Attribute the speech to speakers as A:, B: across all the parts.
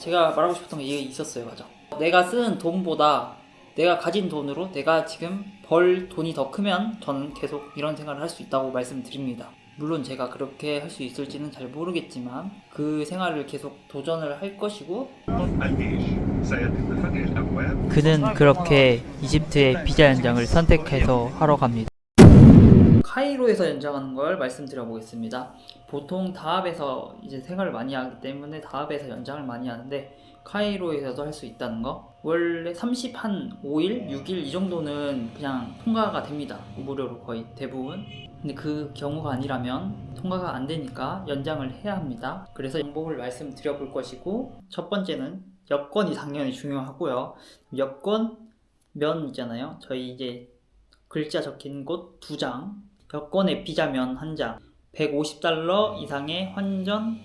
A: 제가 말하고 싶었던 게 이게 있었어요. 맞아. 내가 쓰는 돈보다 내가 가진 돈으로 내가 지금 벌 돈이 더 크면 저는 계속 이런 생활을 할 수 있다고 말씀드립니다. 물론 제가 그렇게 할 수 있을지는 잘 모르겠지만 그 생활을 계속 도전을 할 것이고, 그는 그렇게 이집트의 비자 연장을 선택해서 하러 갑니다. 카이로에서 연장하는 걸 말씀드려 보겠습니다. 보통 다합에서 이제 생활을 많이 하기 때문에 다합에서 연장을 많이 하는데, 카이로에서도 할 수 있다는 거. 원래 5일, 6일 이 정도는 그냥 통과가 됩니다. 무료로 거의 대부분. 근데 그 경우가 아니라면 통과가 안 되니까 연장을 해야 합니다. 그래서 방법을 말씀드려 볼 것이고, 첫 번째는 여권이 당연히 중요하고요. 여권면 있잖아요. 저희 이제 글자 적힌 곳 2장, 여권의 비자면 1장, 150달러 이상의 환전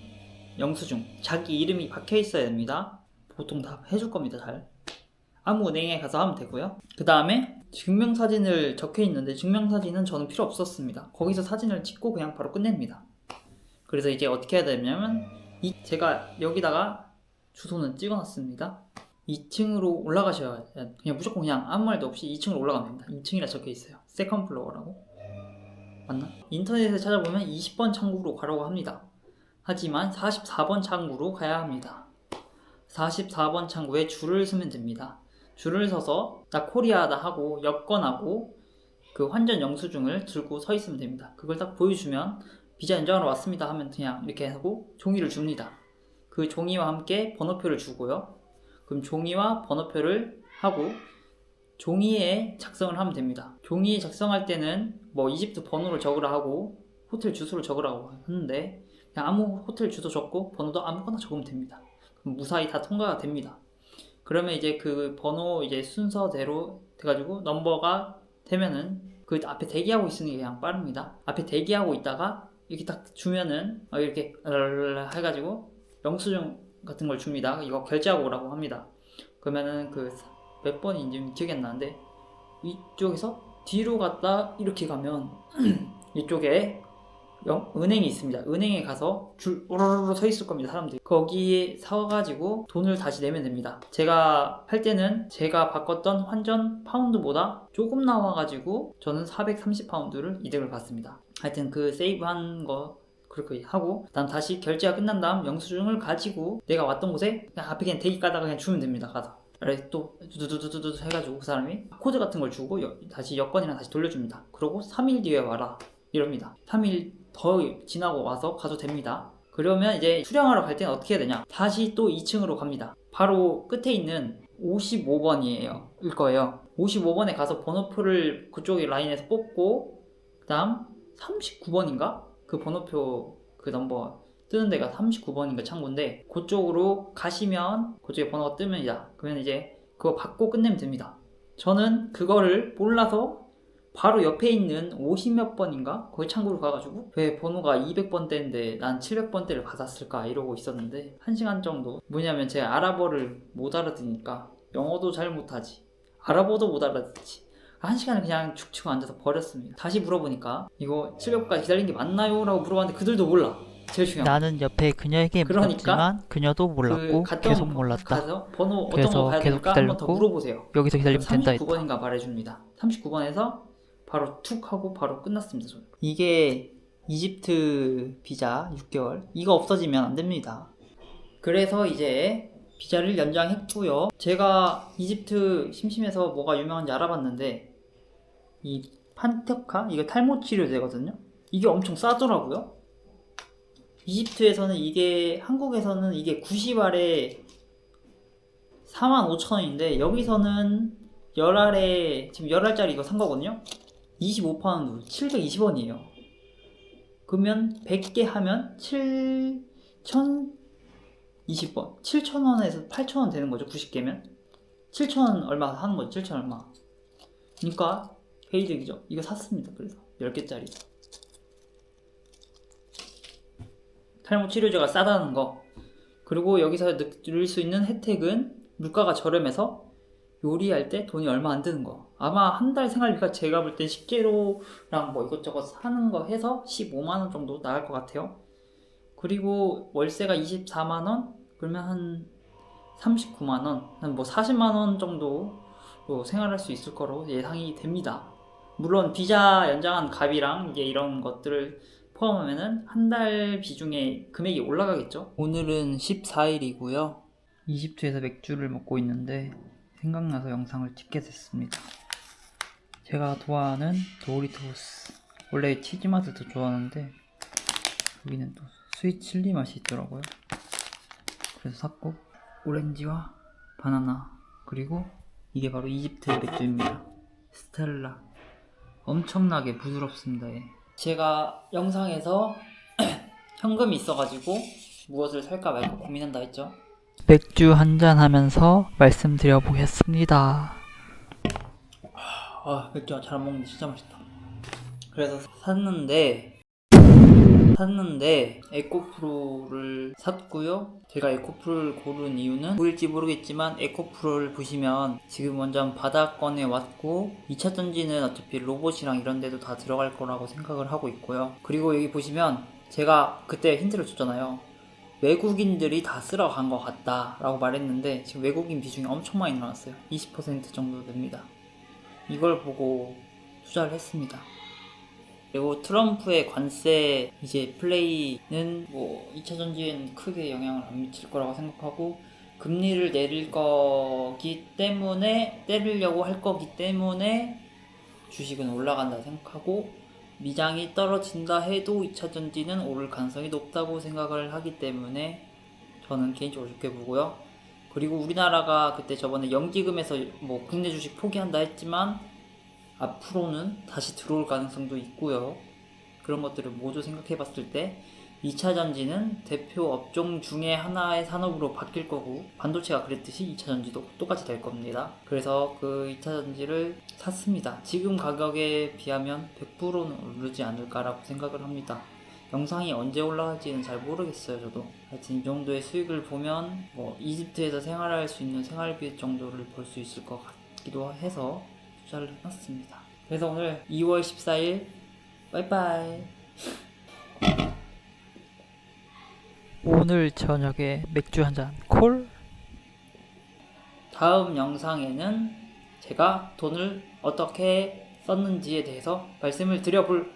A: 영수증, 자기 이름이 박혀 있어야 됩니다. 보통 다 해줄 겁니다. 잘 아무 은행에 가서 하면 되고요. 그 다음에 증명사진을 적혀 있는데, 증명사진은 저는 필요 없었습니다. 거기서 사진을 찍고 그냥 바로 끝냅니다. 그래서 이제 어떻게 해야 되냐면, 제가 여기다가 주소는 찍어놨습니다. 2층으로 올라가셔야 돼요. 그냥 무조건 그냥 아무 말도 없이 2층으로 올라가면 됩니다. 2층이라 적혀 있어요. 세컨 플로어라고. 맞나? 인터넷에 찾아보면 20번 창구로 가라고 합니다. 하지만 44번 창구로 가야 합니다. 44번 창구에 줄을 서면 됩니다. 줄을 서서 나 코리아다 하고 여권하고 그 환전 영수증을 들고 서 있으면 됩니다. 그걸 딱 보여주면 비자 연장하러 왔습니다 하면 그냥 이렇게 하고 종이를 줍니다. 그 종이와 함께 번호표를 주고요. 그럼 종이와 번호표를 하고 종이에 작성을 하면 됩니다. 종이에 작성할 때는 뭐 이집트 번호를 적으라 하고 호텔 주소를 적으라고 하는데, 그냥 아무 호텔 주소 적고 번호도 아무거나 적으면 됩니다. 그럼 무사히 다 통과가 됩니다. 그러면 이제 그 번호 이제 순서대로 돼가지고 넘버가 되면은 그 앞에 대기하고 있으니 그냥 빠릅니다. 앞에 대기하고 있다가 이렇게 딱 주면은 이렇게 해가지고 영수증 같은 걸 줍니다. 이거 결제하고 오라고 합니다. 그러면은 그 몇 번인지 기억이 안 나는데, 이쪽에서 뒤로 갔다 이렇게 가면 이쪽에 은행이 있습니다. 은행에 가서 줄 오르르 서 있을 겁니다. 사람들이 거기에 서가지고 돈을 다시 내면 됩니다. 제가 할 때는 제가 바꿨던 환전 파운드보다 조금 나와가지고 저는 430파운드를 이득을 봤습니다. 하여튼 그 세이브한 거 그렇게 하고, 난 다시 결제가 끝난 다음 영수증을 가지고 내가 왔던 곳에 그냥 앞에 그냥 대기 까다가 그냥 주면 됩니다. 가서 또 두두두두두 해가지고 그 사람이 코드 같은 걸 주고 다시 여권이랑 다시 돌려줍니다. 그러고 3일 뒤에 와라 이럽니다. 3일 더 지나고 와서 가도 됩니다. 그러면 이제 수령하러 갈 때는 어떻게 해야 되냐, 다시 또 2층으로 갑니다. 바로 끝에 있는 55번이에요 일 거예요. 55번에 가서 번호표를 그쪽에 라인에서 뽑고, 그 다음 39번인가? 그 번호표 그 넘버 뜨는 데가 39번인가 창구인데, 그쪽으로 가시면 그쪽에 번호가 뜨면 그러면 이제 그거 받고 끝내면 됩니다. 저는 그거를 몰라서 바로 옆에 있는 50몇 번인가? 거기 창구로 가가지고 왜 번호가 200번대인데 난 700번대를 받았을까 이러고 있었는데, 1시간 정도. 뭐냐면 제가 아랍어를 못 알아듣으니까, 영어도 잘 못하지 아랍어도 못 알아듣지, 1시간을 그냥 축 치고 앉아서 버렸습니다. 다시 물어보니까 이거 700번까지 기다린 게 맞나요? 라고 물어봤는데 그들도 몰라. 제일 중요한 거.
B: 나는 옆에 그녀에게
A: 그러니까
B: 물었지만 그녀도 몰랐고 계속 몰랐다.
A: 가서 번호 어떤 거
B: 그래서
A: 가야
B: 계속
A: 되니까 한 번 더
B: 기다렸고
A: 물어보세요.
B: 여기서 기다리면 된다 했다.
A: 39번인가 말해줍니다. 39번에서 바로 툭 하고 바로 끝났습니다. 저는. 이게 이집트 비자 6개월 이거 없어지면 안 됩니다. 그래서 이제 비자를 연장했고요. 제가 이집트 심심해서 뭐가 유명한지 알아봤는데, 이 판테카 이거 탈모 치료제거든요. 이게 엄청 싸더라고요. 이집트에서는 이게, 한국에서는 이게 90알에 45,000원인데 여기서는 열알에, 지금 열알짜리 이거 산 거거든요. 25파운드 720원이에요. 그러면 100개 하면 7,020번, 7,000원에서 8,000원 되는 거죠. 90개면 7,000원 얼마 하는 거죠. 7,000원 얼마. 그러니까 회의적이죠. 이거 샀습니다. 그래서 10개짜리. 탈모 치료제가 싸다는 거. 그리고 여기서 누릴 수 있는 혜택은 물가가 저렴해서 요리할 때 돈이 얼마 안 드는 거. 아마 한 달 생활비가 제가 볼 땐 식재료랑 뭐 이것저것 사는 거 해서 15만원 정도 나갈 것 같아요. 그리고 월세가 24만원? 그러면 한 39만원, 한 뭐 40만원 정도 생활할 수 있을 거로 예상이 됩니다. 물론 비자 연장한 값이랑 이제 이런 것들을 포함하면은 한 달 비중에 금액이 올라가겠죠. 오늘은 14일이고요. 이집트에서 맥주를 먹고 있는데 생각나서 영상을 찍게 됐습니다. 제가 좋아하는 도리토스. 원래 치즈맛을 더 좋아하는데 여기는 또 스윗 칠리 맛이 있더라고요. 그래서 샀고, 오렌지와 바나나, 그리고 이게 바로 이집트 맥주입니다. 스텔라. 엄청나게 부드럽습니다. 얘. 제가 영상에서 현금이 있어가지고 무엇을 살까 말까 고민한다 했죠.
B: 맥주 한잔 하면서 말씀드려 보겠습니다.
A: 맥주 잘 먹는데 진짜 맛있다. 그래서 샀는데 에코프로를 샀고요. 제가 에코프로를 고른 이유는 보일지 모르겠지만 에코프로를 보시면 지금 완전 바닥권에 왔고 2차 전지는 어차피 로봇이랑 이런 데도 다 들어갈 거라고 생각을 하고 있고요. 그리고 여기 보시면 제가 그때 힌트를 줬잖아요. 외국인들이 다 쓸어 간 것 같다 라고 말했는데 지금 외국인 비중이 엄청 많이 늘어났어요. 20% 정도 됩니다. 이걸 보고 투자를 했습니다. 그리고 트럼프의 관세 이제 플레이는 뭐 2차 전지에는 크게 영향을 안 미칠 거라고 생각하고, 금리를 내리려고 할 거기 때문에 주식은 올라간다 생각하고, 미장이 떨어진다 해도 2차 전지는 오를 가능성이 높다고 생각을 하기 때문에 저는 개인적으로 좋게 보고요. 그리고 우리나라가 그때 저번에 영지금에서 뭐 국내 주식 포기한다 했지만 앞으로는 다시 들어올 가능성도 있고요. 그런 것들을 모두 생각해 봤을 때 2차 전지는 대표 업종 중에 하나의 산업으로 바뀔 거고, 반도체가 그랬듯이 2차 전지도 똑같이 될 겁니다. 그래서 그 2차 전지를 샀습니다. 지금 가격에 비하면 100%는 오르지 않을까라고 생각을 합니다. 영상이 언제 올라갈지는 잘 모르겠어요. 저도 하여튼 이 정도의 수익을 보면 뭐 이집트에서 생활할 수 있는 생활비 정도를 벌 수 있을 것 같기도 해서 투자를 해놨습니다. 그래서 오늘 2월 14일 빠이빠이.
B: 오늘 저녁에 맥주 한잔 콜?
A: 다음 영상에는 제가 돈을 어떻게 썼는지에 대해서 말씀을 드려볼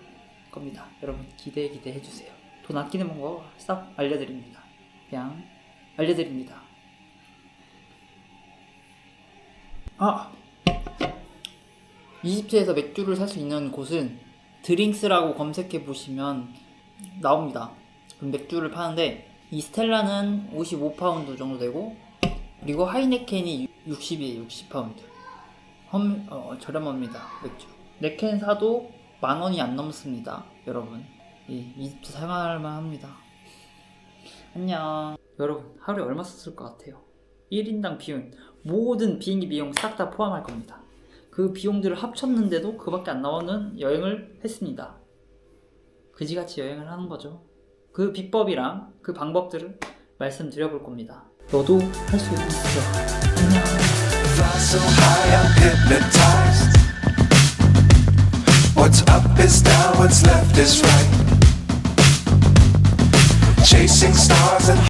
A: 겁니다. 여러분 기대해 주세요. 돈 아끼는 방법 싹 알려드립니다. 그냥 알려드립니다. 이집트에서 맥주를 살 수 있는 곳은 드링스라고 검색해 보시면 나옵니다. 그럼 맥주를 파는데 이 스텔라는 55파운드 정도 되고, 그리고 하이네켄이 60이에요. 60파운드. 저렴합니다. 맥주 4캔 사도 10,000원이 안 넘습니다. 여러분 이집트 살만할만 합니다. 안녕. 여러분 하루에 얼마 썼을 것 같아요? 1인당 비용, 모든 비행기 비용 싹 다 포함할 겁니다. 그 비용들을 합쳤는데도 그밖에 안 나오는 여행을 했습니다. 그지같이 여행을 하는 거죠. 그 비법이랑 그 방법들을 말씀드려볼 겁니다. 너도 할 수 있어. 안녕.
C: Fly so high, I'm hypnotized. What's up is down, what's left is right. Chasing stars and